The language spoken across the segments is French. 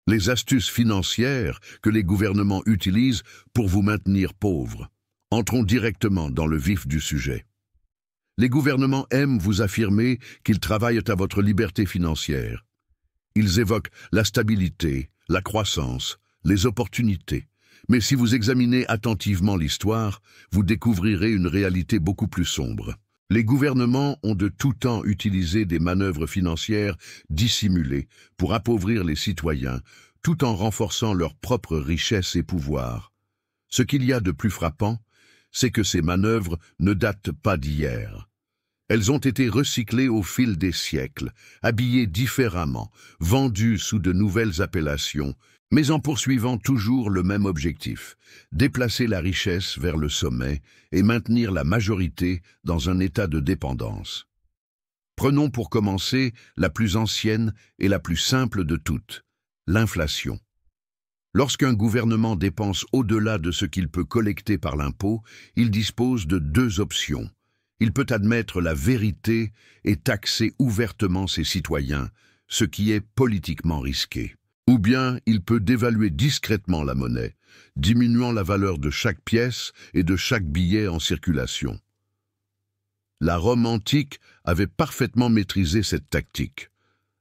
Les astuces financières que les gouvernements utilisent pour vous maintenir pauvre. Entrons directement dans le vif du sujet. Les gouvernements aiment vous affirmer qu'ils travaillent à votre liberté financière. Ils évoquent la stabilité, la croissance, les opportunités. Mais si vous examinez attentivement l'histoire, vous découvrirez une réalité beaucoup plus sombre. Les gouvernements ont de tout temps utilisé des manœuvres financières dissimulées pour appauvrir les citoyens, tout en renforçant leur propre richesse et pouvoir. Ce qu'il y a de plus frappant, c'est que ces manœuvres ne datent pas d'hier. Elles ont été recyclées au fil des siècles, habillées différemment, vendues sous de nouvelles appellations, mais en poursuivant toujours le même objectif, déplacer la richesse vers le sommet et maintenir la majorité dans un état de dépendance. Prenons pour commencer la plus ancienne et la plus simple de toutes, l'inflation. Lorsqu'un gouvernement dépense au-delà de ce qu'il peut collecter par l'impôt, il dispose de deux options. Il peut admettre la vérité et taxer ouvertement ses citoyens, ce qui est politiquement risqué. Ou bien il peut dévaluer discrètement la monnaie, diminuant la valeur de chaque pièce et de chaque billet en circulation. La Rome antique avait parfaitement maîtrisé cette tactique.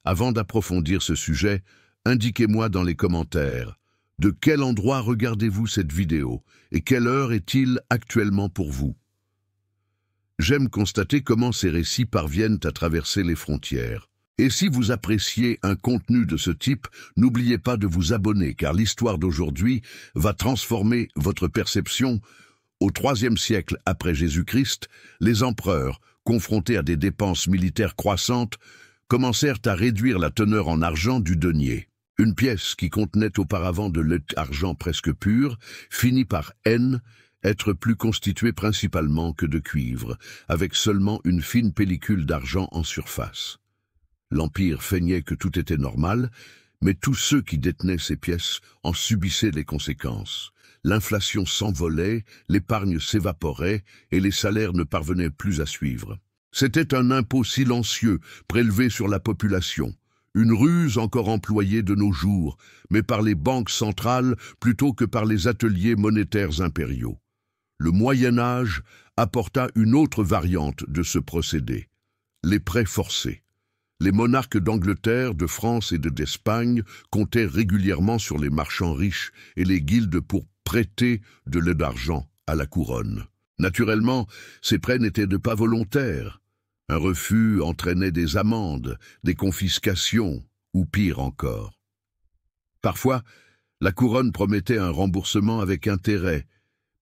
Avant d'approfondir ce sujet, indiquez-moi dans les commentaires de quel endroit regardez-vous cette vidéo et quelle heure est-il actuellement pour vous. J'aime constater comment ces récits parviennent à traverser les frontières. Et si vous appréciez un contenu de ce type, n'oubliez pas de vous abonner car l'histoire d'aujourd'hui va transformer votre perception. Au IIIe siècle après Jésus-Christ, les empereurs, confrontés à des dépenses militaires croissantes, commencèrent à réduire la teneur en argent du denier. Une pièce qui contenait auparavant de l'argent presque pur finit par être plus constituée principalement que de cuivre, avec seulement une fine pellicule d'argent en surface. L'Empire feignait que tout était normal, mais tous ceux qui détenaient ces pièces en subissaient les conséquences. L'inflation s'envolait, l'épargne s'évaporait et les salaires ne parvenaient plus à suivre. C'était un impôt silencieux prélevé sur la population, une ruse encore employée de nos jours, mais par les banques centrales plutôt que par les ateliers monétaires impériaux. Le Moyen Âge apporta une autre variante de ce procédé, les prêts forcés. Les monarques d'Angleterre, de France et d'Espagne comptaient régulièrement sur les marchands riches et les guildes pour prêter de l'argent à la couronne. Naturellement, ces prêts n'étaient pas volontaires. Un refus entraînait des amendes, des confiscations, ou pire encore. Parfois, la couronne promettait un remboursement avec intérêt,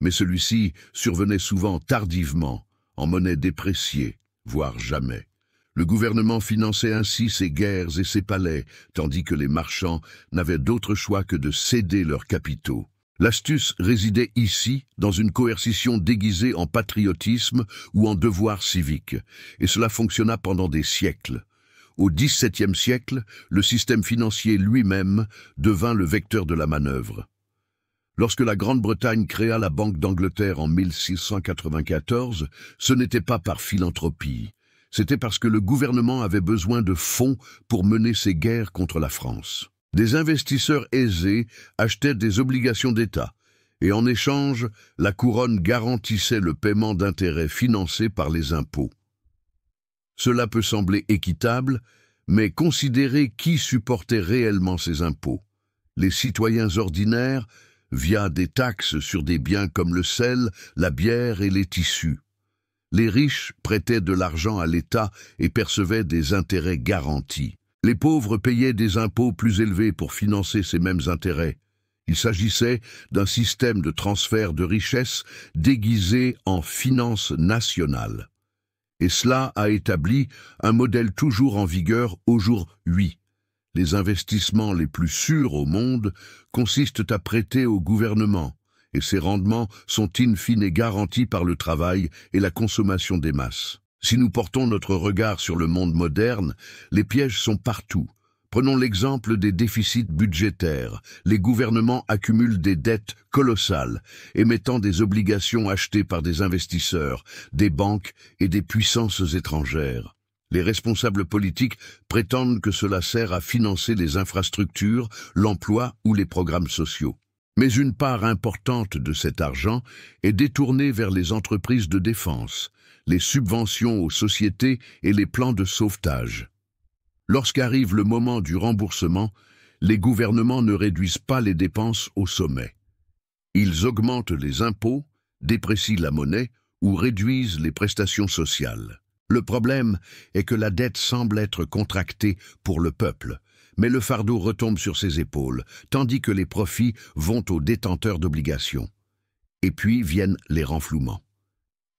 mais celui-ci survenait souvent tardivement, en monnaie dépréciée, voire jamais. Le gouvernement finançait ainsi ses guerres et ses palais, tandis que les marchands n'avaient d'autre choix que de céder leurs capitaux. L'astuce résidait ici dans une coercition déguisée en patriotisme ou en devoir civique, et cela fonctionna pendant des siècles. Au XVIIe siècle, le système financier lui-même devint le vecteur de la manœuvre. Lorsque la Grande-Bretagne créa la Banque d'Angleterre en 1694, ce n'était pas par philanthropie. C'était parce que le gouvernement avait besoin de fonds pour mener ses guerres contre la France. Des investisseurs aisés achetaient des obligations d'État, et en échange, la couronne garantissait le paiement d'intérêts financés par les impôts. Cela peut sembler équitable, mais considérez qui supportait réellement ces impôts. Les citoyens ordinaires, via des taxes sur des biens comme le sel, la bière et les tissus. Les riches prêtaient de l'argent à l'État et percevaient des intérêts garantis. Les pauvres payaient des impôts plus élevés pour financer ces mêmes intérêts. Il s'agissait d'un système de transfert de richesses déguisé en finance nationale. Et cela a établi un modèle toujours en vigueur aujourd'hui. Les investissements les plus sûrs au monde consistent à prêter au gouvernement, et ces rendements sont in fine garantis par le travail et la consommation des masses. Si nous portons notre regard sur le monde moderne, les pièges sont partout. Prenons l'exemple des déficits budgétaires. Les gouvernements accumulent des dettes colossales, émettant des obligations achetées par des investisseurs, des banques et des puissances étrangères. Les responsables politiques prétendent que cela sert à financer les infrastructures, l'emploi ou les programmes sociaux. Mais une part importante de cet argent est détournée vers les entreprises de défense, les subventions aux sociétés et les plans de sauvetage. Lorsqu'arrive le moment du remboursement, les gouvernements ne réduisent pas les dépenses au sommet. Ils augmentent les impôts, déprécient la monnaie ou réduisent les prestations sociales. Le problème est que la dette semble être contractée pour le peuple, mais le fardeau retombe sur ses épaules, tandis que les profits vont aux détenteurs d'obligations. Et puis viennent les renflouements.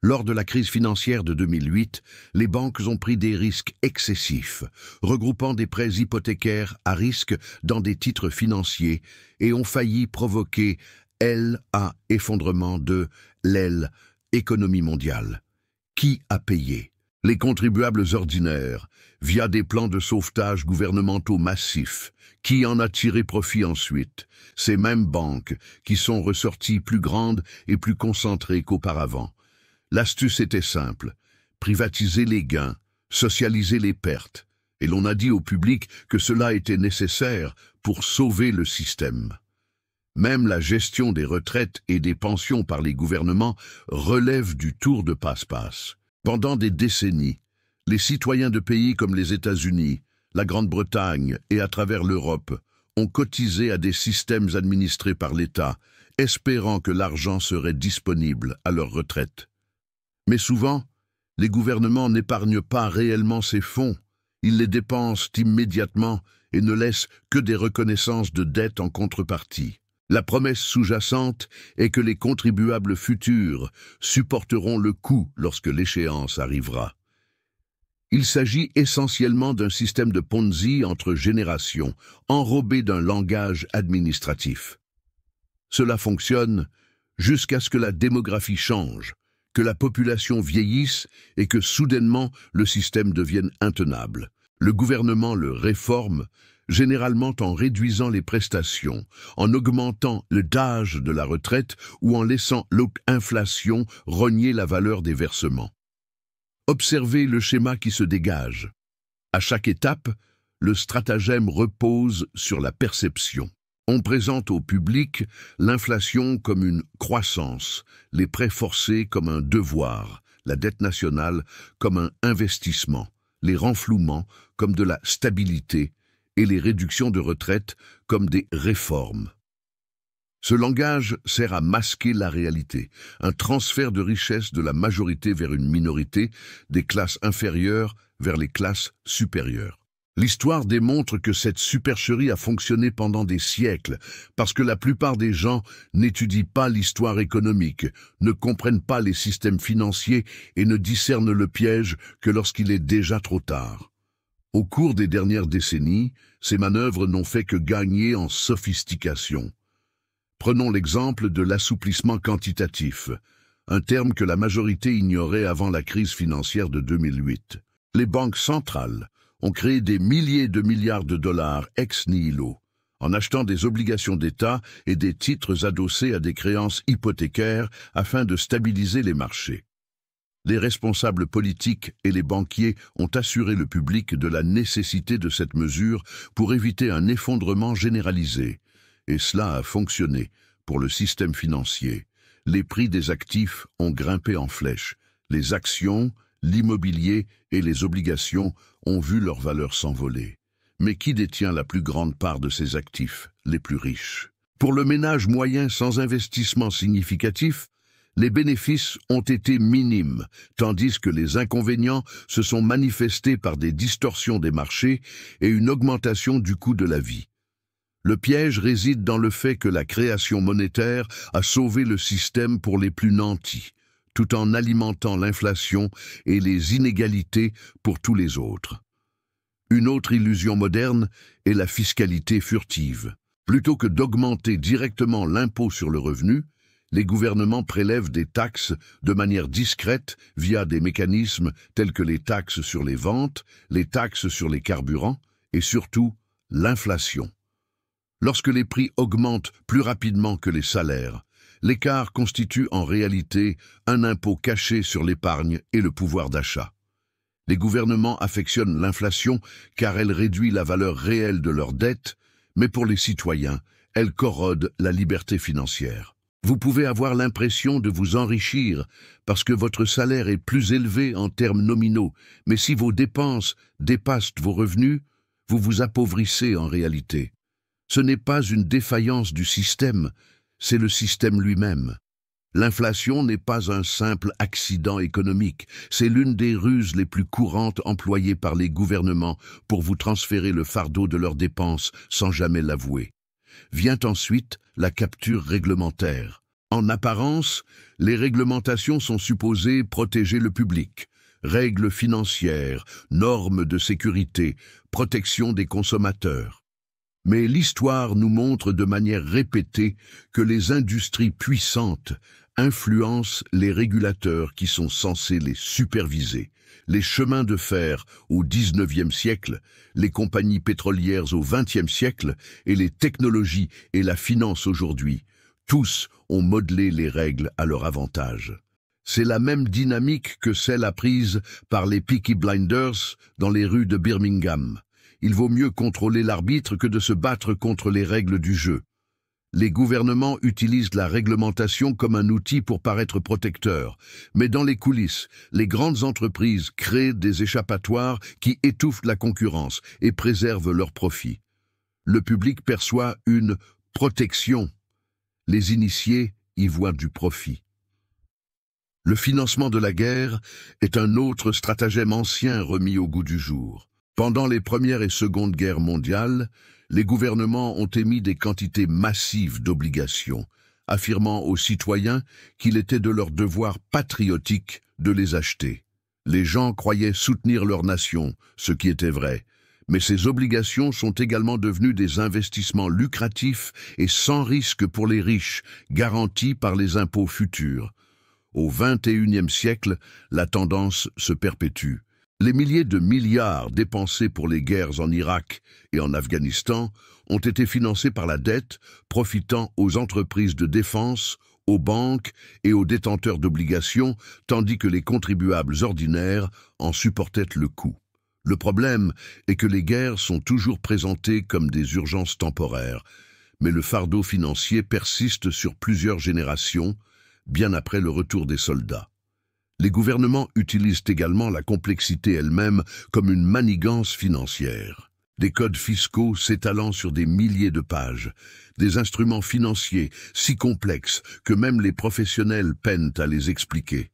Lors de la crise financière de 2008, les banques ont pris des risques excessifs, regroupant des prêts hypothécaires à risque dans des titres financiers et ont failli provoquer l'effondrement de l'économie mondiale. Qui a payé? Les contribuables ordinaires, via des plans de sauvetage gouvernementaux massifs. Qui en a tiré profit ensuite? Ces mêmes banques qui sont ressorties plus grandes et plus concentrées qu'auparavant. L'astuce était simple, privatiser les gains, socialiser les pertes, et l'on a dit au public que cela était nécessaire pour sauver le système. Même la gestion des retraites et des pensions par les gouvernements relève du tour de passe-passe. Pendant des décennies, les citoyens de pays comme les États-Unis, la Grande-Bretagne et à travers l'Europe ont cotisé à des systèmes administrés par l'État, espérant que l'argent serait disponible à leur retraite. Mais souvent, les gouvernements n'épargnent pas réellement ces fonds, ils les dépensent immédiatement et ne laissent que des reconnaissances de dettes en contrepartie. La promesse sous-jacente est que les contribuables futurs supporteront le coût lorsque l'échéance arrivera. Il s'agit essentiellement d'un système de Ponzi entre générations, enrobé d'un langage administratif. Cela fonctionne jusqu'à ce que la démographie change, que la population vieillisse et que soudainement le système devienne intenable. Le gouvernement le réforme, généralement en réduisant les prestations, en augmentant l'âge de la retraite ou en laissant l'inflation rogner la valeur des versements. Observez le schéma qui se dégage. À chaque étape, le stratagème repose sur la perception. On présente au public l'inflation comme une croissance, les prêts forcés comme un devoir, la dette nationale comme un investissement, les renflouements comme de la stabilité et les réductions de retraite comme des réformes. Ce langage sert à masquer la réalité, un transfert de richesse de la majorité vers une minorité, des classes inférieures vers les classes supérieures. L'histoire démontre que cette supercherie a fonctionné pendant des siècles, parce que la plupart des gens n'étudient pas l'histoire économique, ne comprennent pas les systèmes financiers et ne discernent le piège que lorsqu'il est déjà trop tard. Au cours des dernières décennies, ces manœuvres n'ont fait que gagner en sophistication. Prenons l'exemple de l'assouplissement quantitatif, un terme que la majorité ignorait avant la crise financière de 2008. Les banques centrales ont créé des milliers de milliards de dollars ex nihilo, en achetant des obligations d'État et des titres adossés à des créances hypothécaires afin de stabiliser les marchés. Les responsables politiques et les banquiers ont assuré le public de la nécessité de cette mesure pour éviter un effondrement généralisé. Et cela a fonctionné pour le système financier. Les prix des actifs ont grimpé en flèche. Les actions, l'immobilier et les obligations ont vu leur valeur s'envoler. Mais qui détient la plus grande part de ces actifs, les plus riches? Pour le ménage moyen sans investissement significatif, les bénéfices ont été minimes, tandis que les inconvénients se sont manifestés par des distorsions des marchés et une augmentation du coût de la vie. Le piège réside dans le fait que la création monétaire a sauvé le système pour les plus nantis, tout en alimentant l'inflation et les inégalités pour tous les autres. Une autre illusion moderne est la fiscalité furtive. Plutôt que d'augmenter directement l'impôt sur le revenu, les gouvernements prélèvent des taxes de manière discrète via des mécanismes tels que les taxes sur les ventes, les taxes sur les carburants et surtout l'inflation. Lorsque les prix augmentent plus rapidement que les salaires, l'écart constitue en réalité un impôt caché sur l'épargne et le pouvoir d'achat. Les gouvernements affectionnent l'inflation car elle réduit la valeur réelle de leurs dettes, mais pour les citoyens, elle corrode la liberté financière. Vous pouvez avoir l'impression de vous enrichir parce que votre salaire est plus élevé en termes nominaux, mais si vos dépenses dépassent vos revenus, vous vous appauvrissez en réalité. Ce n'est pas une défaillance du système, c'est le système lui-même. L'inflation n'est pas un simple accident économique, c'est l'une des ruses les plus courantes employées par les gouvernements pour vous transférer le fardeau de leurs dépenses sans jamais l'avouer. Vient ensuite la capture réglementaire. En apparence, les réglementations sont supposées protéger le public. Règles financières, normes de sécurité, protection des consommateurs. Mais l'histoire nous montre de manière répétée que les industries puissantes influencent les régulateurs qui sont censés les superviser. Les chemins de fer au XIXe siècle, les compagnies pétrolières au XXe siècle et les technologies et la finance aujourd'hui, tous ont modelé les règles à leur avantage. C'est la même dynamique que celle apprise par les Peaky Blinders dans les rues de Birmingham. Il vaut mieux contrôler l'arbitre que de se battre contre les règles du jeu. Les gouvernements utilisent la réglementation comme un outil pour paraître protecteurs, mais dans les coulisses, les grandes entreprises créent des échappatoires qui étouffent la concurrence et préservent leurs profits. Le public perçoit une protection. Les initiés y voient du profit. Le financement de la guerre est un autre stratagème ancien remis au goût du jour. Pendant les Premières et Secondes Guerres mondiales, les gouvernements ont émis des quantités massives d'obligations, affirmant aux citoyens qu'il était de leur devoir patriotique de les acheter. Les gens croyaient soutenir leur nation, ce qui était vrai, mais ces obligations sont également devenues des investissements lucratifs et sans risque pour les riches, garantis par les impôts futurs. Au XXIe siècle, la tendance se perpétue. Les milliers de milliards dépensés pour les guerres en Irak et en Afghanistan ont été financés par la dette, profitant aux entreprises de défense, aux banques et aux détenteurs d'obligations, tandis que les contribuables ordinaires en supportaient le coût. Le problème est que les guerres sont toujours présentées comme des urgences temporaires, mais le fardeau financier persiste sur plusieurs générations, bien après le retour des soldats. Les gouvernements utilisent également la complexité elle-même comme une manigance financière. Des codes fiscaux s'étalant sur des milliers de pages, des instruments financiers si complexes que même les professionnels peinent à les expliquer,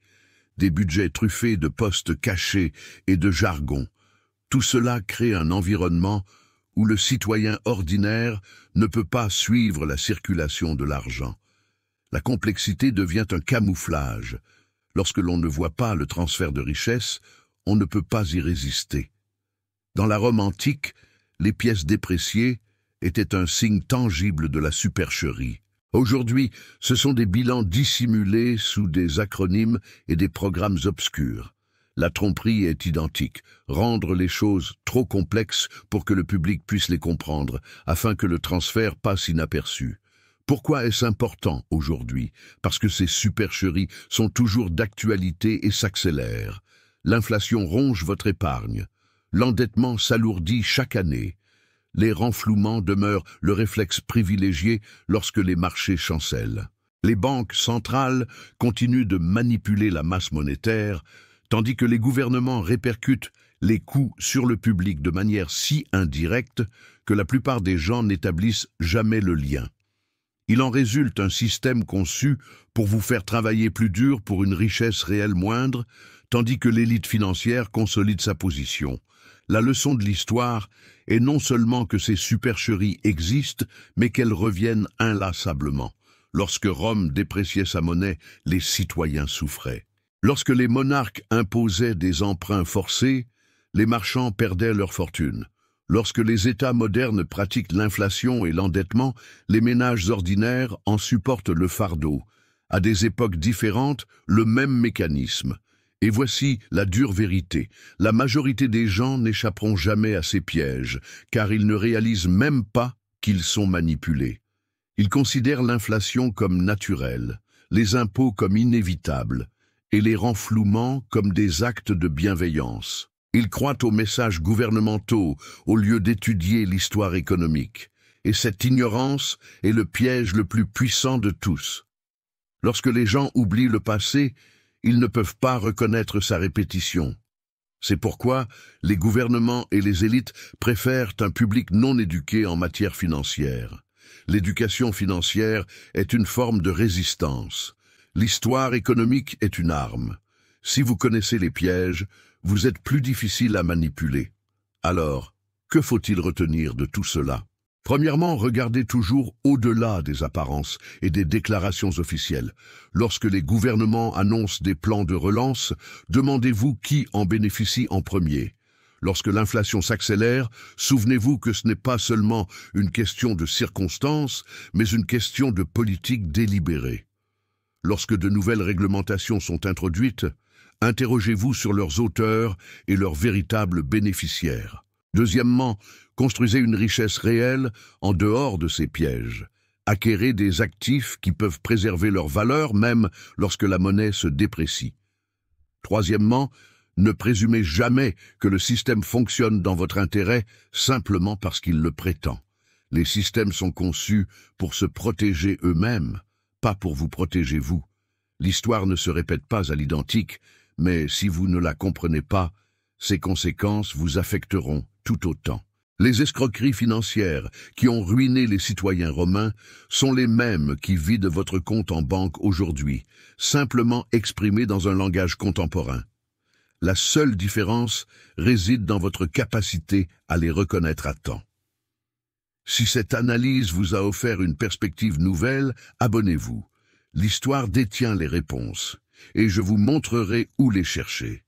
des budgets truffés de postes cachés et de jargon. Tout cela crée un environnement où le citoyen ordinaire ne peut pas suivre la circulation de l'argent. La complexité devient un camouflage. Lorsque l'on ne voit pas le transfert de richesse, on ne peut pas y résister. Dans la Rome antique, les pièces dépréciées étaient un signe tangible de la supercherie. Aujourd'hui, ce sont des bilans dissimulés sous des acronymes et des programmes obscurs. La tromperie est identique, rendre les choses trop complexes pour que le public puisse les comprendre, afin que le transfert passe inaperçu. Pourquoi est-ce important aujourd'hui? Parce que ces supercheries sont toujours d'actualité et s'accélèrent. L'inflation ronge votre épargne. L'endettement s'alourdit chaque année. Les renflouements demeurent le réflexe privilégié lorsque les marchés chancellent. Les banques centrales continuent de manipuler la masse monétaire, tandis que les gouvernements répercutent les coûts sur le public de manière si indirecte que la plupart des gens n'établissent jamais le lien. Il en résulte un système conçu pour vous faire travailler plus dur pour une richesse réelle moindre, tandis que l'élite financière consolide sa position. La leçon de l'histoire est non seulement que ces supercheries existent, mais qu'elles reviennent inlassablement. Lorsque Rome dépréciait sa monnaie, les citoyens souffraient. Lorsque les monarques imposaient des emprunts forcés, les marchands perdaient leur fortune. Lorsque les États modernes pratiquent l'inflation et l'endettement, les ménages ordinaires en supportent le fardeau. À des époques différentes, le même mécanisme. Et voici la dure vérité. La majorité des gens n'échapperont jamais à ces pièges, car ils ne réalisent même pas qu'ils sont manipulés. Ils considèrent l'inflation comme naturelle, les impôts comme inévitables, et les renflouements comme des actes de bienveillance. Ils croient aux messages gouvernementaux au lieu d'étudier l'histoire économique. Et cette ignorance est le piège le plus puissant de tous. Lorsque les gens oublient le passé, ils ne peuvent pas reconnaître sa répétition. C'est pourquoi les gouvernements et les élites préfèrent un public non éduqué en matière financière. L'éducation financière est une forme de résistance. L'histoire économique est une arme. Si vous connaissez les pièges, vous êtes plus difficile à manipuler. Alors, que faut-il retenir de tout cela? Premièrement, regardez toujours au-delà des apparences et des déclarations officielles. Lorsque les gouvernements annoncent des plans de relance, demandez-vous qui en bénéficie en premier. Lorsque l'inflation s'accélère, souvenez-vous que ce n'est pas seulement une question de circonstances, mais une question de politique délibérée. Lorsque de nouvelles réglementations sont introduites, interrogez-vous sur leurs auteurs et leurs véritables bénéficiaires. Deuxièmement, construisez une richesse réelle en dehors de ces pièges. Acquérez des actifs qui peuvent préserver leur valeur même lorsque la monnaie se déprécie. Troisièmement, ne présumez jamais que le système fonctionne dans votre intérêt simplement parce qu'il le prétend. Les systèmes sont conçus pour se protéger eux-mêmes, pas pour vous protéger vous. L'histoire ne se répète pas à l'identique, mais si vous ne la comprenez pas, ses conséquences vous affecteront tout autant. Les escroqueries financières qui ont ruiné les citoyens romains sont les mêmes qui vident votre compte en banque aujourd'hui, simplement exprimées dans un langage contemporain. La seule différence réside dans votre capacité à les reconnaître à temps. Si cette analyse vous a offert une perspective nouvelle, abonnez-vous. L'histoire détient les réponses, et je vous montrerai où les chercher.